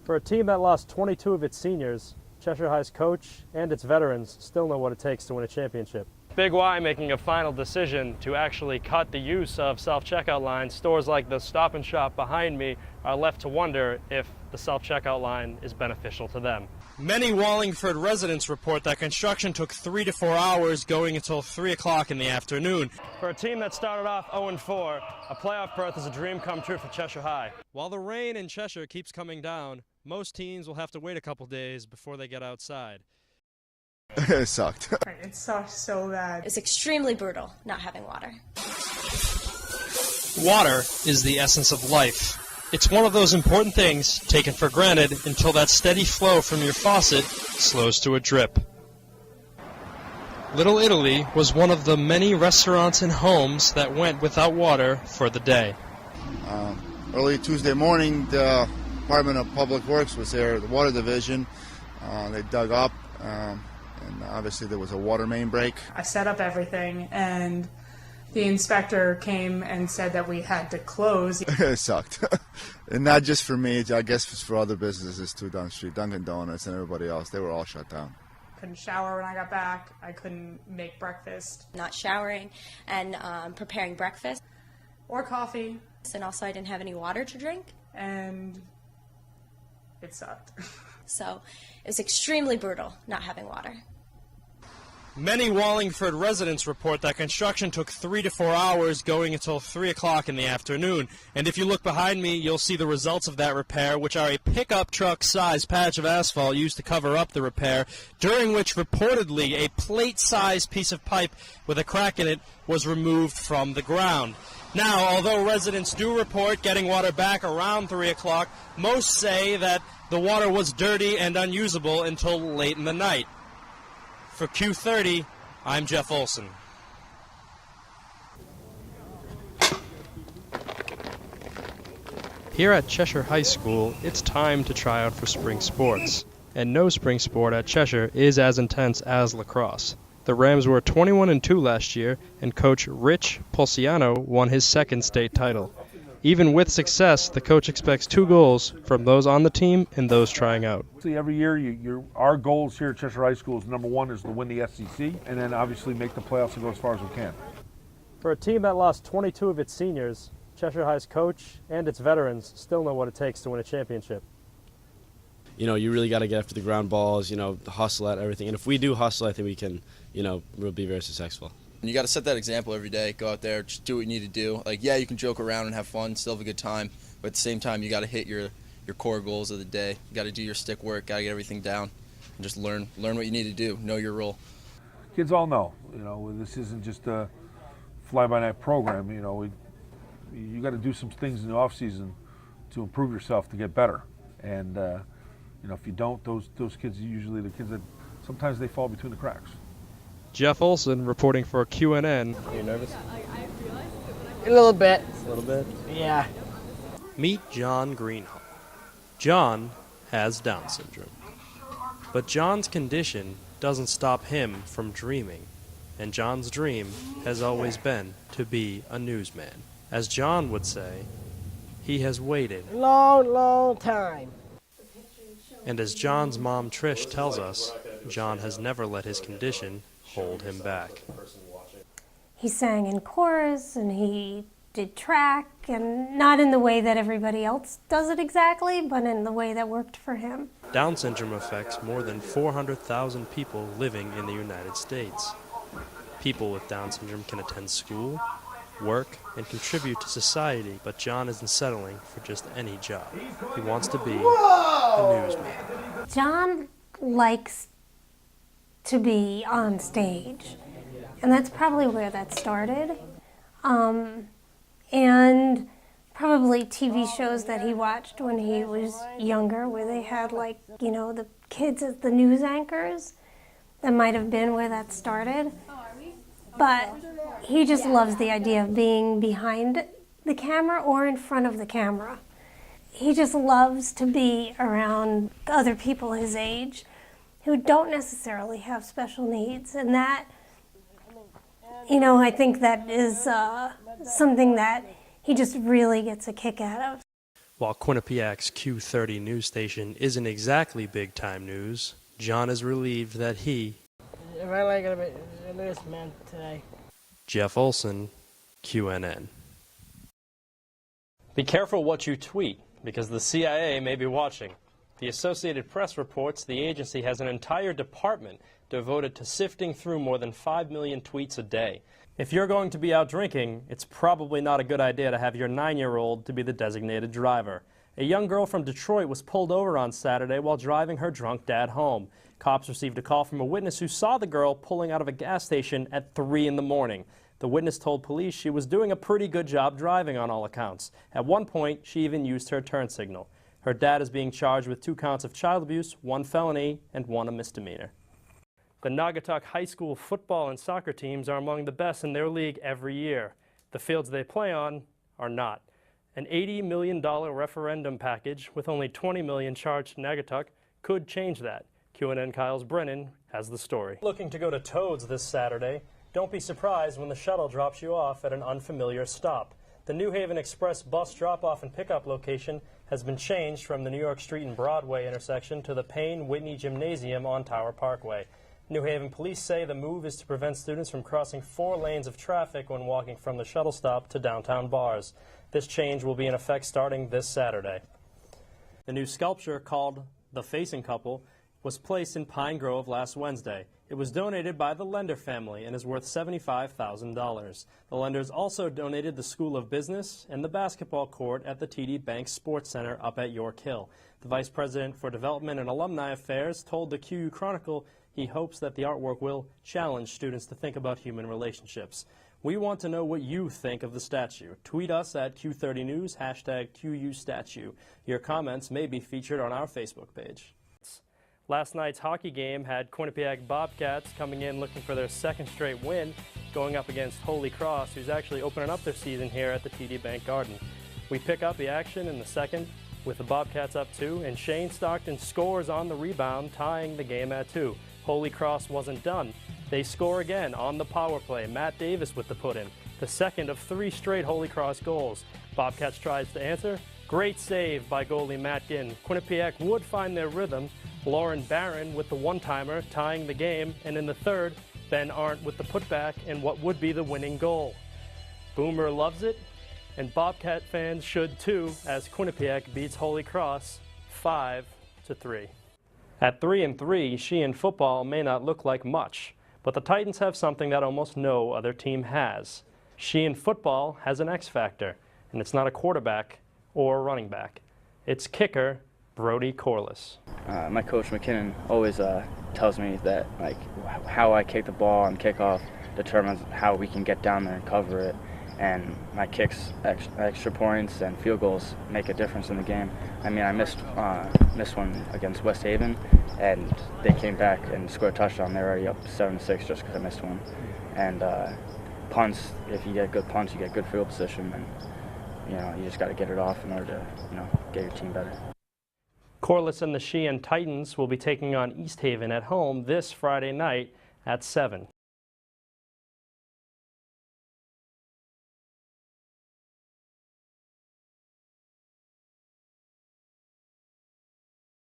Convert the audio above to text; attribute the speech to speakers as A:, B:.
A: For a team that lost 22 of its seniors, Cheshire High's coach and its veterans still know what it takes to win a championship. Big Y making a final decision to actually cut the use of self-checkout lines. Stores like the Stop and Shop behind me are left to wonder if the self-checkout line is beneficial to them. Many Wallingford residents report that construction took 3 to 4 hours, going until 3 o'clock in the afternoon. For a team that started off 0-4, a playoff berth is a dream come true for Cheshire High. While the rain in Cheshire keeps coming down, most teams will have to wait a couple days before they get outside.
B: It sucked.
C: It sucked so bad.
D: It's extremely brutal not having water.
A: Water is the essence of life. It's one of those important things taken for granted until that steady flow from your faucet slows to a drip. Little Italy was one of the many restaurants and homes that went without water for the day.
B: Early Tuesday morning, the Department of Public Works was there, the water division. They dug up, and obviously there was a water main break.
C: I set up everything, and the inspector came and said that we had to close.
B: It sucked. And not just for me, I guess it's for other businesses too down the street, Dunkin' Donuts and everybody else. They were all shut down.
C: Couldn't shower when I got back. I couldn't make breakfast.
D: Not showering and preparing breakfast.
C: Or coffee.
D: And also I didn't have any water to drink.
C: And it sucked.
D: So it was extremely brutal not having water.
A: Many Wallingford residents report that construction took 3 to 4 hours, going until 3 o'clock in the afternoon. And if you look behind me, you'll see the results of that repair, which are a pickup truck-sized patch of asphalt used to cover up the repair, during which reportedly a plate-sized piece of pipe with a crack in it was removed from the ground. Now, although residents do report getting water back around 3 o'clock, most say that the water was dirty and unusable until late in the night. For Q30, I'm Jeff Olson. Here at Cheshire High School, it's time to try out for spring sports. And no spring sport at Cheshire is as intense as lacrosse. The Rams were 21-2 last year, and coach Rich Polciano won his second state title. Even with success, the coach expects 2 goals from those on the team and those trying out.
E: Every year, our goals here at Cheshire High School is number 1 is to win the SEC, and then obviously make the playoffs and go as far as we can.
A: For a team that lost 22 of its seniors, Cheshire High's coach and its veterans still know what it takes to win a championship.
F: You know, you really got to get after the ground balls, hustle at everything. And if we do hustle, I think we can, we'll be very successful.
G: You got to set that example every day. Go out there, just do what you need to do. Like, yeah, you can joke around and have fun, still have a good time, but at the same time, you got to hit your core goals of the day. You got to do your stick work, got to get everything down, and just learn what you need to do. Know your role.
E: Kids all know, this isn't just a fly-by-night program. You got to do some things in the off season to improve yourself to get better. And if you don't, those kids are usually the kids that sometimes they fall between the cracks.
A: Jeff Olson reporting for QNN.
F: Are you nervous?
H: A little bit.
F: A little bit?
H: Yeah.
A: Meet John Greenhall. John has Down syndrome. But John's condition doesn't stop him from dreaming. And John's dream has always been to be a newsman. As John would say, he has waited.
H: Long time.
A: And as John's mom Trish tells us, John has never let his condition hold him back.
I: He sang in chorus and he did track, and not in the way that everybody else does it exactly, but in the way that worked for him.
A: Down syndrome affects more than 400,000 people living in the United States. People with Down syndrome can attend school, work, and contribute to society, but John isn't settling for just any job. He wants to be a newsman.
I: John likes to be on stage, and that's probably where that started. And probably TV shows that he watched when he was younger, where they had the kids as the news anchors. That might have been where that started. But he just loves the idea of being behind the camera or in front of the camera. He just loves to be around other people his age who don't necessarily have special needs. And that, I think that is something that he just really gets a kick out of.
A: While Quinnipiac's Q30 news station isn't exactly big-time news, John is relieved that he,
H: Really gonna be this man today.
A: Jeff Olson, QNN. Be careful what you tweet, because the CIA may be watching. The Associated Press reports the agency has an entire department devoted to sifting through more than 5 million tweets a day. If you're going to be out drinking, it's probably not a good idea to have your 9-year-old to be the designated driver. A young girl from Detroit was pulled over on Saturday while driving her drunk dad home. Cops received a call from a witness who saw the girl pulling out of a gas station at 3 in the morning. The witness told police she was doing a pretty good job driving on all accounts. At one point, she even used her turn signal. Her dad is being charged with 2 counts of child abuse, 1 felony, and 1 a misdemeanor. The Naugatuck High School football and soccer teams are among the best in their league every year. The fields they play on are not. An $80 million referendum package with only $20 million charged to Naugatuck could change that. QNN Kyle's Brennan has the story. Looking to go to Toads this Saturday? Don't be surprised when the shuttle drops you off at an unfamiliar stop. The New Haven Express bus drop-off and pickup location has been changed from the New York Street and Broadway intersection to the Payne-Whitney Gymnasium on Tower Parkway. New Haven police say the move is to prevent students from crossing 4 lanes of traffic when walking from the shuttle stop to downtown bars. This change will be in effect starting this Saturday. The new sculpture, called The Facing Couple, was placed in Pine Grove last Wednesday. It was donated by the Lender family and is worth $75,000. The Lenders also donated the School of Business and the basketball court at the TD Bank Sports Center up at York Hill. The Vice President for Development and Alumni Affairs told the QU Chronicle he hopes that the artwork will challenge students to think about human relationships. We want to know what you think of the statue. Tweet us at Q30 News, #QUStatue. Your comments may be featured on our Facebook page. Last night's hockey game had Quinnipiac Bobcats coming in looking for their 2nd straight win, going up against Holy Cross, who's actually opening up their season here at the TD Bank Garden. We pick up the action in the second with the Bobcats up 2, and Shane Stockton scores on the rebound, tying the game at 2. Holy Cross wasn't done. They score again on the power play. Matt Davis with the put-in, the second of 3 straight Holy Cross goals. Bobcats tries to answer. Great save by goalie Matt Ginn. Quinnipiac would find their rhythm. Lauren Barron with the one-timer, tying the game, and in the third, Ben Arndt with the putback and what would be the winning goal. Boomer loves it, and Bobcat fans should too, as Quinnipiac beats Holy Cross 5-3. At 3-3, Sheehan football may not look like much, but the Titans have something that almost no other team has. Sheehan football has an X factor, and it's not a quarterback or a running back. It's kicker Brody Corliss.
J: My coach McKinnon always tells me that how I kick the ball on kickoff determines how we can get down there and cover it. And my kicks, extra points, and field goals make a difference in the game. I mean, I missed one against West Haven, and they came back and scored a touchdown. They're already up 7-6 just because I missed one. And punts, if you get good punts, you get good field position, and you just got to get it off in order to get your team better.
A: Corliss and the Sheehan Titans will be taking on East Haven at home this Friday night at 7.